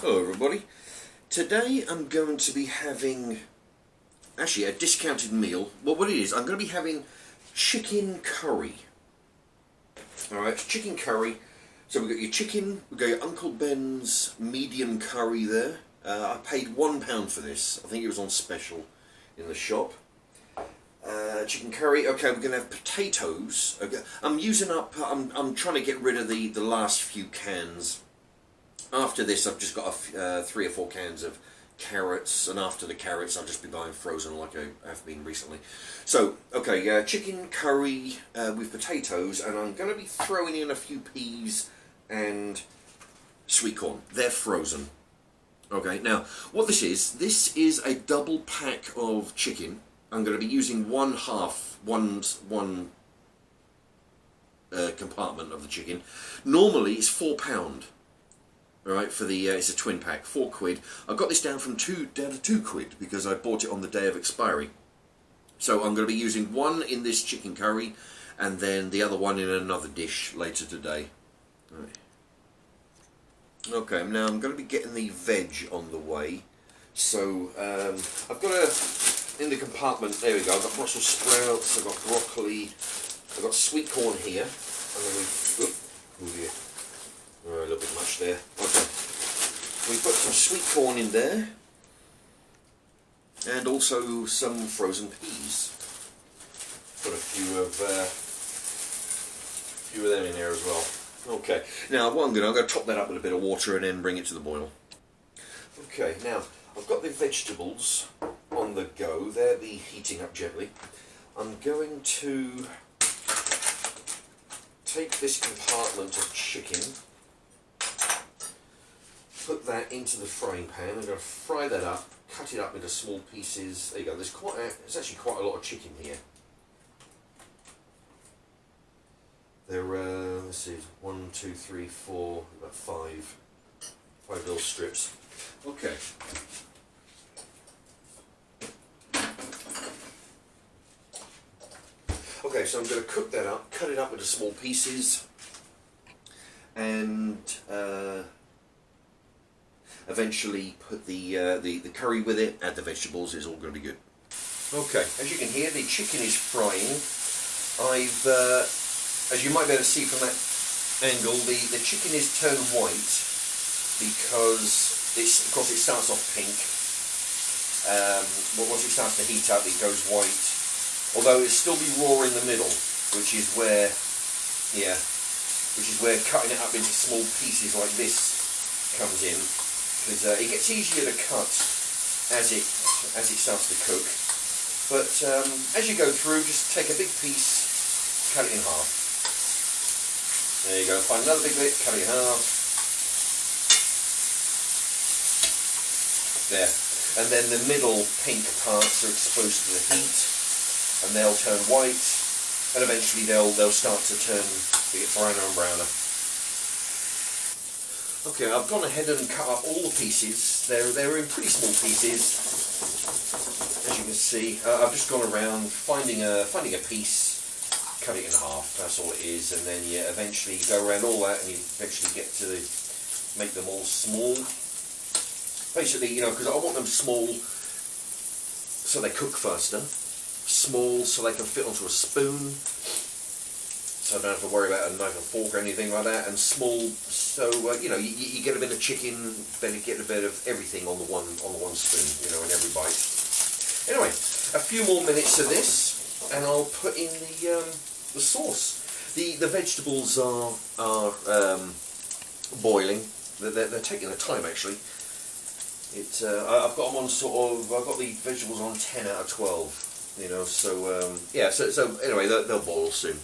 Hello everybody. Today I'm going to be having actually a discounted meal. Well, what it is, I'm going to be having chicken curry. Alright, it's chicken curry. So we've got your chicken, we've got your Uncle Ben's medium curry there. I paid £1 for this. I think it was on special in the shop. Chicken curry. Okay, we're going to have potatoes. Okay. I'm trying to get rid of the last few cans. After this, I've just got 3 or 4 cans of carrots, and after the carrots, I'll just be buying frozen like I have been recently. So, okay, chicken curry with potatoes, and I'm going to be throwing in a few peas and sweet corn. They're frozen. Okay, now, what this is a double pack of chicken. I'm going to be using one compartment of the chicken. Normally, it's £4. Alright, for the it's a twin pack, £4. I got this down to £2 because I bought it on the day of expiry. So I'm going to be using one in this chicken curry and then the other one in another dish later today. Right. Okay, now I'm going to be getting the veg on the way. So I've got in the compartment, there we go, I've got Brussels sprouts, I've got broccoli, I've got sweet corn here, and then a little bit much there. Okay. We put some sweet corn in there, and also some frozen peas. Put a few of them in there as well. Okay. Now what I'm going to top that up with a bit of water and then bring it to the boil. Okay. Now I've got the vegetables on the go. They'll be heating up gently. I'm going to take this compartment of chicken. Put that into the frying pan. I'm going to fry that up, cut it up into small pieces. There you go. There's actually quite a lot of chicken here. There are, let's see, 1, 2, 3, 4, about 5 little strips. Okay. Okay, so I'm going to cook that up, cut it up into small pieces, and eventually put the curry with it, add the vegetables. It's all going to be good. Okay, as you can hear, the chicken is frying. As you might be able to see from that angle, the chicken is turned white because of course it starts off pink. But once it starts to heat up, it goes white. Although it'll still be raw in the middle, which is where cutting it up into small pieces like this comes in. Because it gets easier to cut as it starts to cook. But as you go through, just take a big piece, cut it in half. There you go. Find another big bit, cut it in half. There. And then the middle pink parts are exposed to the heat, and they'll turn white, and eventually they'll start to get browner and browner. Okay, I've gone ahead and cut up all the pieces. They're in pretty small pieces, as you can see. I've just gone around finding a piece, cut it in half. That's all it is, and then you eventually go around all that, and you eventually get to make them all small. Basically, because I want them small so they cook faster, small so they can fit onto a spoon. So I don't have to worry about a knife and fork or anything like that, and small, so you get a bit of chicken, then you get a bit of everything on the one spoon, in every bite. Anyway, a few more minutes of this, and I'll put in the sauce. The vegetables are boiling. They're taking their time actually. I've got them on I've got the vegetables on 10 out of 12. So anyway, they'll boil soon.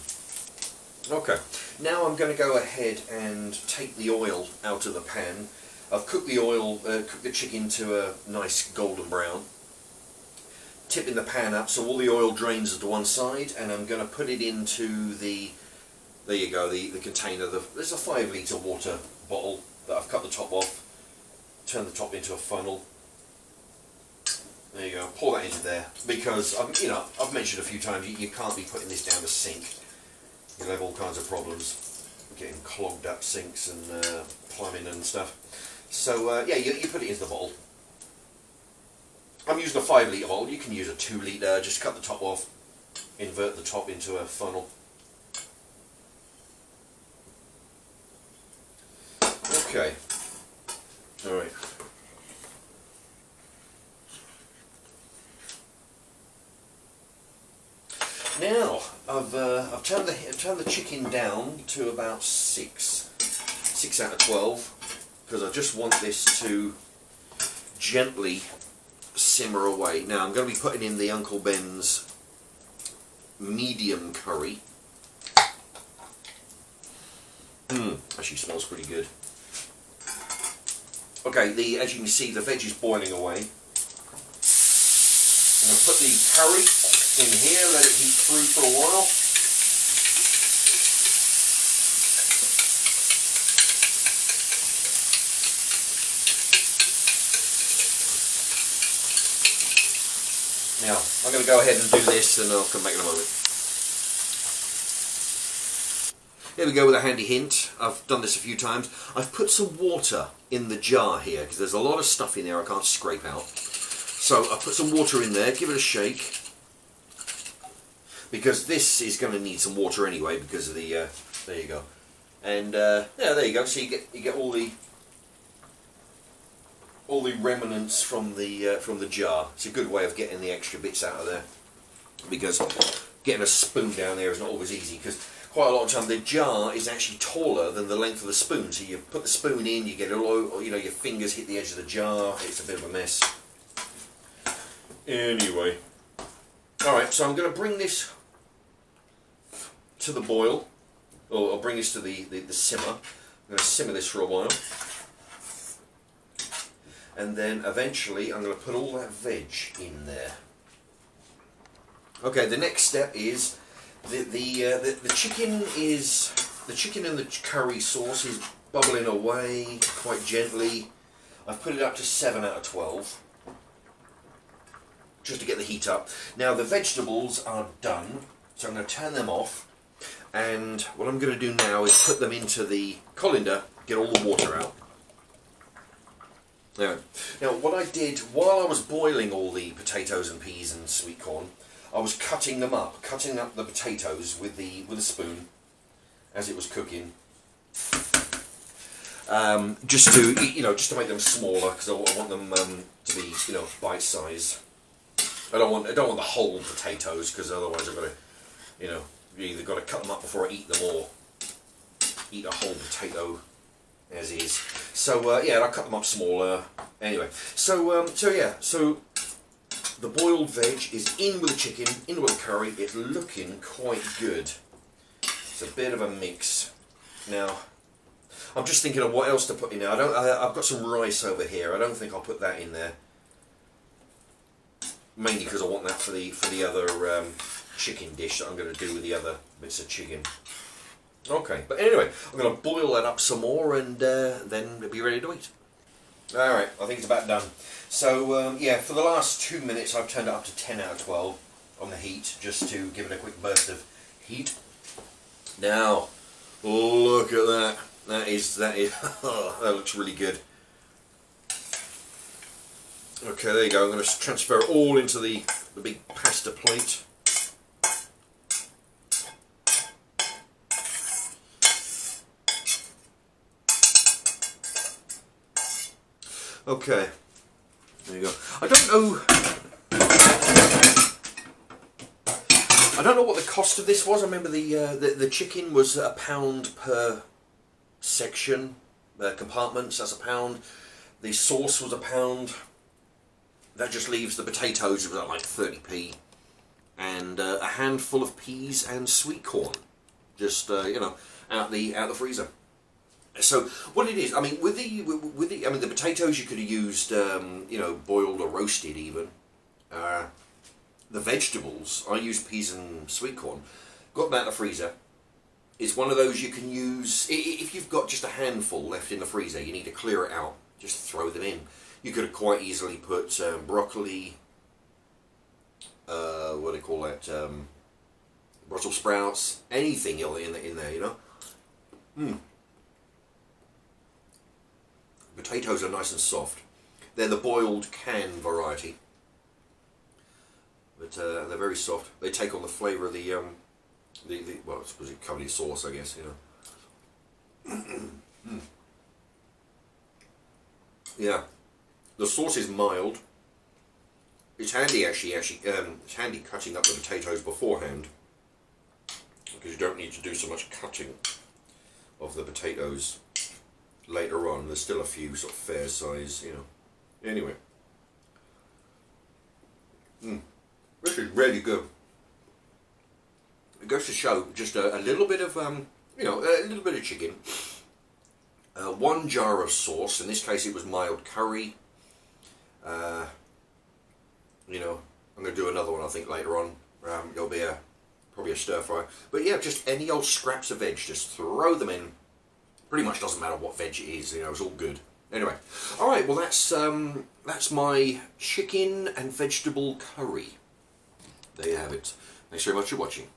Okay, now I'm going to go ahead and take the oil out of the pan. I've cooked the chicken to a nice golden brown. Tipping the pan up so all the oil drains to one side, and I'm going to put it into there you go, the container. There's a 5 litre water bottle that I've cut the top off. Turn the top into a funnel. There you go, pour that into there, because I've mentioned a few times you can't be putting this down the sink. You'll have all kinds of problems, getting clogged up sinks and plumbing and stuff. So yeah, you put it into the bowl. I'm using a 5 litre bowl. You can use a 2 litre. Just cut the top off, invert the top into a funnel. Okay. All right. Now I've turned the chicken down to about 6 out of 12, because I just want this to gently simmer away. Now I'm going to be putting in the Uncle Ben's medium curry. Actually smells pretty good. Okay, as you can see, the veg is boiling away. I'm going to put the curry in here, let it heat through for a while. Now, I'm going to go ahead and do this, and I'll come back in a moment. Here we go with a handy hint. I've done this a few times. I've put some water in the jar here, because there's a lot of stuff in there I can't scrape out. So I've put some water in there, give it a shake, because this is going to need some water anyway because of the, there you go. And yeah, there you go, so you get all the remnants from the jar. It's a good way of getting the extra bits out of there, because getting a spoon down there is not always easy, because quite a lot of time the jar is actually taller than the length of the spoon, so you put the spoon in, you get it all, you know, your fingers hit the edge of the jar, it's a bit of a mess. Anyway, alright, so I'm going to bring this to the boil, or I'll bring this to the simmer. I'm going to simmer this for a while, and then eventually I'm going to put all that veg in there. Okay, the next step is the chicken and the curry sauce is bubbling away quite gently. I've put it up to 7 out of 12 just to get the heat up. Now the vegetables are done, so I'm going to turn them off, and what I'm going to do now is put them into the colander, get all the water out. Now what I did while I was boiling all the potatoes and peas and sweet corn, I was cutting up the potatoes with a spoon as it was cooking, just to make them smaller, because I want them to be, you know, bite size. I don't want the whole potatoes, because otherwise I've got to, you know, you either got to cut them up before I eat them, or eat a whole potato as is. So yeah, I cut them up smaller. Anyway, so yeah, so the boiled veg is in with the chicken, in with the curry. It's looking quite good. It's a bit of a mix. Now, I'm just thinking of what else to put in there. I've got some rice over here. I don't think I'll put that in there. Mainly because I want that for the other chicken dish that I'm going to do with the other bits of chicken. Okay, but anyway, I'm going to boil that up some more, and then we'll be ready to eat. Alright, I think it's about done. So yeah, for the last 2 minutes I've turned it up to 10 out of 12 on the heat, just to give it a quick burst of heat. Now, look at that. That is oh, that looks really good. Okay, there you go. I'm going to transfer it all into the big pasta plate. Okay, there you go. I don't know what the cost of this was. I remember the chicken was £1 per section, compartments. That's £1. The sauce was £1. That just leaves the potatoes. It was like 30p, and a handful of peas and sweet corn, just you know, out the freezer. So what it is, I mean, with the potatoes you could have used, you know, boiled or roasted even. The vegetables, I used peas and sweet corn. Got that in the freezer. It's one of those you can use if you've got just a handful left in the freezer. You need to clear it out. Just throw them in. You could have quite easily put broccoli. What do they call that? Brussels sprouts. Anything in there, you know. Potatoes are nice and soft. They're the boiled can variety, but they're very soft. They take on the flavour of the well, I suppose it's covered in sauce, I guess, you know. Yeah, the sauce is mild. It's handy actually. It's handy cutting up the potatoes beforehand, because you don't need to do so much cutting of the potatoes later on. There's still a few sort of fair size, you know. Anyway, this is really good. It goes to show just a little bit of you know, a little bit of chicken. 1 jar of sauce. In this case, it was mild curry. You know, I'm going to do another one, I think, later on. It'll be probably a stir fry. But yeah, just any old scraps of veg, just throw them in. Pretty much doesn't matter what veg it is, you know, it's all good. Anyway, all right. Well, that's my chicken and vegetable curry. There you have it. Thanks very much for watching.